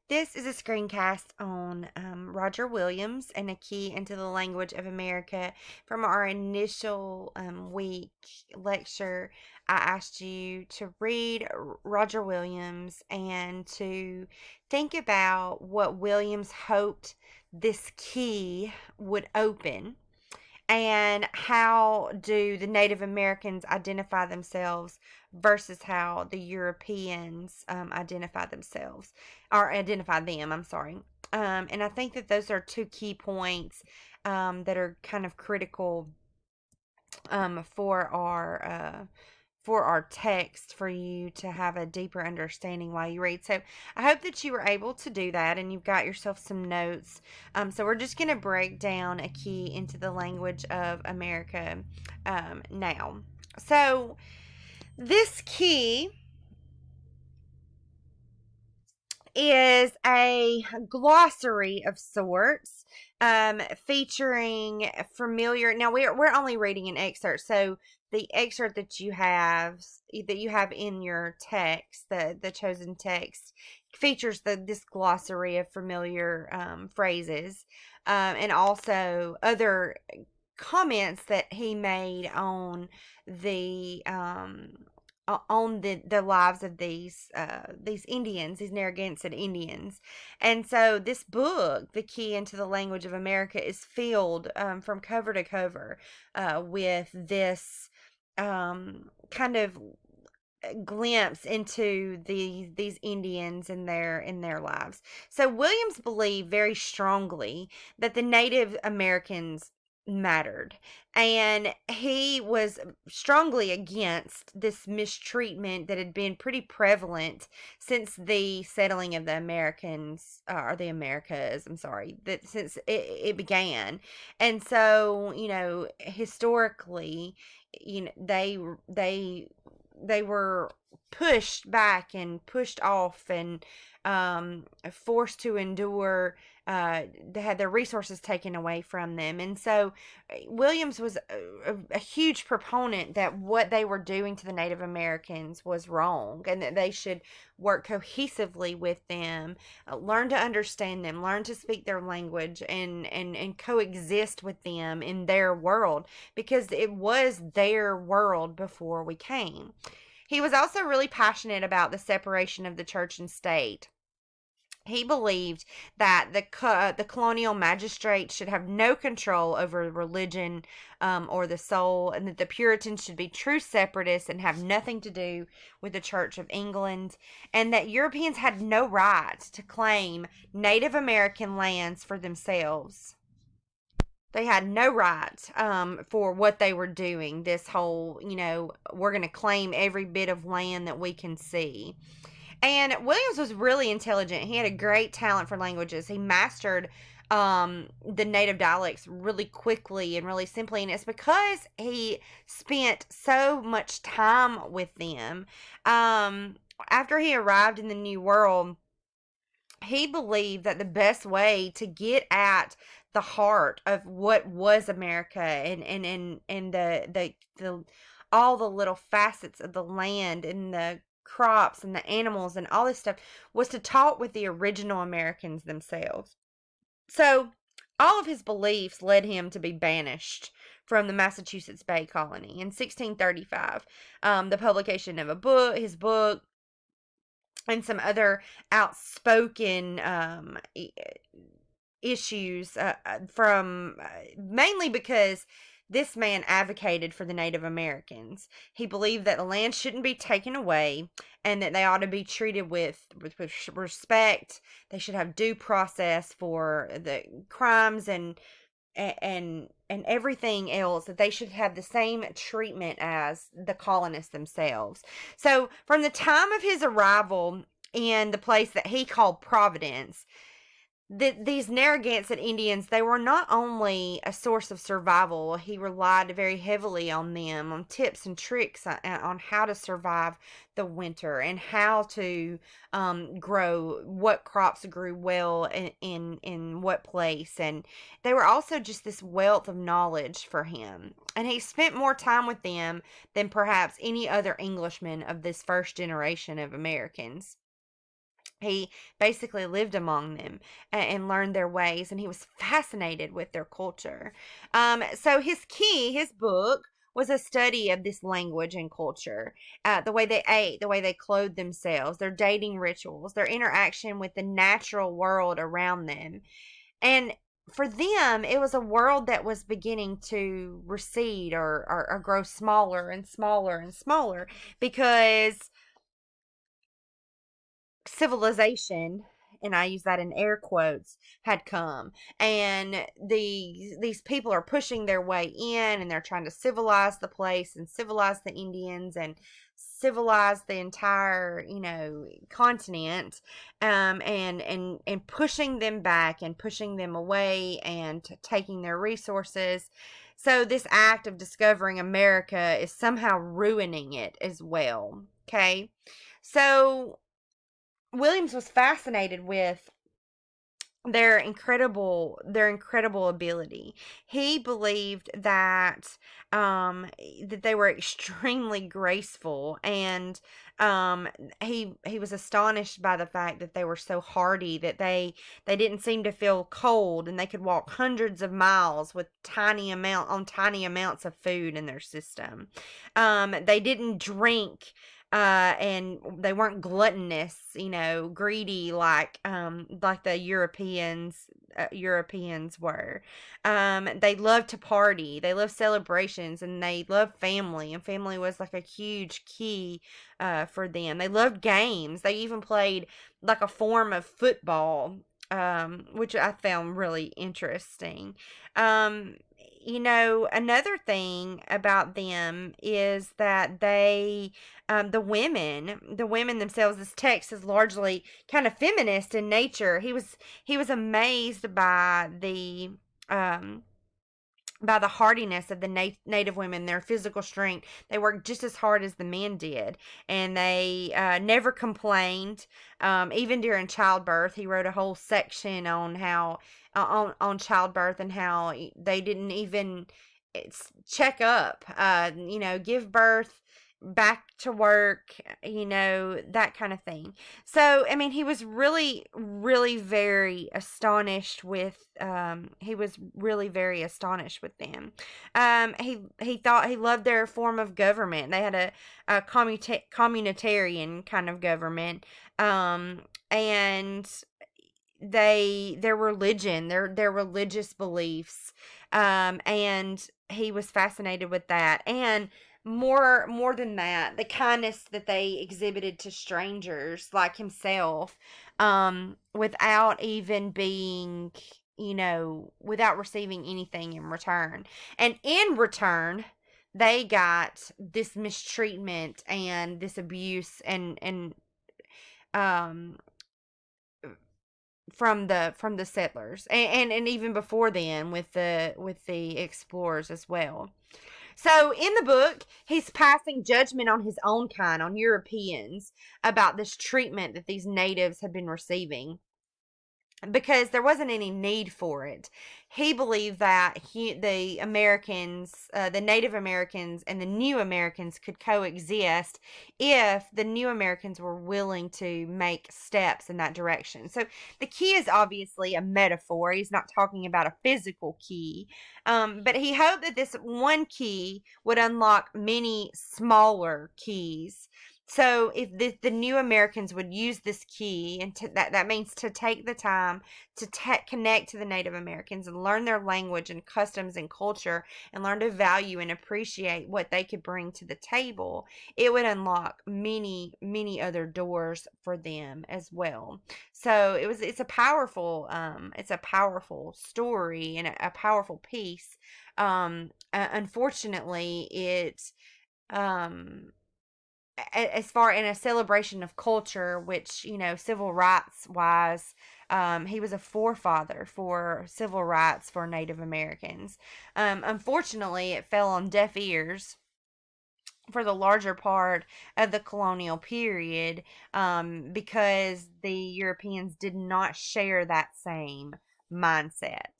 This is a screencast on Roger Williams and a key into the language of America. From our initial week lecture, I asked you to read Roger Williams and to think about what Williams hoped this key would open, and how do the Native Americans identify themselves versus how the Europeans identify themselves, or identify them, I'm sorry. And I think that those are two key points that are kind of critical um, for our uh, for our text, for you to have a deeper understanding while you read. So I hope that you were able to do that and you've got yourself some notes. So we're just going to break down a key into the language of America now. So this key is a glossary of sorts, featuring familiar. Now we're only reading an excerpt, so the excerpt that you have in your text, the chosen text, features this glossary of familiar phrases, and also other comments that he made on the lives of these Indians, these Narragansett Indians. And so this book, The Key into the Language of America, is filled from cover to cover with this kind of glimpse into these Indians in their lives. So Williams believed very strongly that the Native Americans mattered, and he was strongly against this mistreatment that had been pretty prevalent since the settling of the Americans, or the Americas, I'm sorry, that since it began. And so, historically, they were pushed back and pushed off, and forced to endure. They had their resources taken away from them. And so Williams was a huge proponent that what they were doing to the Native Americans was wrong, and that they should work cohesively with them, learn to understand them, learn to speak their language, and coexist with them in their world, because it was their world before we came. He was also really passionate about the separation of the church and state. He believed that the colonial magistrates should have no control over religion, or the soul, and that the Puritans should be true separatists and have nothing to do with the Church of England, and that Europeans had no right to claim Native American lands for themselves. They had no right for what they were doing. This whole, we're going to claim every bit of land that we can see. And Williams was really intelligent. He had a great talent for languages. He mastered the native dialects really quickly and really simply. And it's because he spent so much time with them. After he arrived in the New World, he believed that the best way to get at the heart of what was America, and the all the little facets of the land and the crops and the animals and all this stuff, was to talk with the original Americans themselves. So all of his beliefs led him to be banished from the Massachusetts Bay Colony in 1635. The publication of his book, and some other outspoken issues, from mainly because this man advocated for the Native Americans. He believed that the land shouldn't be taken away, and that they ought to be treated with respect. They should have due process for the crimes and everything else, that they should have the same treatment as the colonists themselves. So from the time of his arrival in the place that he called Providence, these Narragansett Indians, they were not only a source of survival. He relied very heavily on them, on tips and tricks on how to survive the winter, and how to grow, what crops grew well in what place. And they were also just this wealth of knowledge for him. And he spent more time with them than perhaps any other Englishman of this first generation of Americans. He basically lived among them and learned their ways, and he was fascinated with their culture. So his book, was a study of this language and culture, the way they ate, the way they clothed themselves, their dating rituals, their interaction with the natural world around them. And for them, it was a world that was beginning to recede or grow smaller and smaller and smaller because civilization, and I use that in air quotes, had come, and these people are pushing their way in, and they're trying to civilize the place and civilize the Indians and civilize the entire, continent, and pushing them back and pushing them away and taking their resources. So this act of discovering America is somehow ruining it as well. Okay, so Williams was fascinated with their incredible ability. He believed that they were extremely graceful, and um he was astonished by the fact that they were so hardy, that they didn't seem to feel cold, and they could walk hundreds of miles with tiny amounts of food in their system. They didn't drink, and they weren't gluttonous, greedy like the Europeans were. They loved to party, they loved celebrations, and they loved family, and family was like a huge key for them. They loved games. They even played like a form of football, which I found really interesting. Um, Another thing about them is that the women themselves, this text is largely kind of feminist in nature. He was amazed um, by the hardiness of the native women, their physical strength. They worked just as hard as the men did, and they never complained. Even during childbirth, he wrote a whole section on how on childbirth, and how they didn't even check up, give birth, back to work, that kind of thing. So, I mean, he was really, really very astonished with. He was really very astonished with them. He thought he loved their form of government. They had a communitarian kind of government, and their religion, their religious beliefs, and he was fascinated with that, and more than that, the kindness that they exhibited to strangers like himself, without even being, without receiving anything in return. And in return, they got this mistreatment and this abuse, and um from the settlers, and even before then with the explorers as well. So in the book, he's passing judgment on his own kind, on Europeans, about this treatment that these natives had been receiving, because there wasn't any need for it. He believed that the Americans, the Native Americans, and the New Americans could coexist if the New Americans were willing to make steps in that direction. So the key is obviously a metaphor. He's not talking about a physical key, but he hoped that this one key would unlock many smaller keys. So if the new Americans would use this key, and that means to take the time to connect to the Native Americans and learn their language and customs and culture, and learn to value and appreciate what they could bring to the table, it would unlock many, many other doors for them as well. So it's a powerful story, and a powerful piece. Unfortunately, um as far in a celebration of culture, which, civil rights wise, he was a forefather for civil rights for Native Americans. Unfortunately, it fell on deaf ears for the larger part of the colonial period, because the Europeans did not share that same mindset.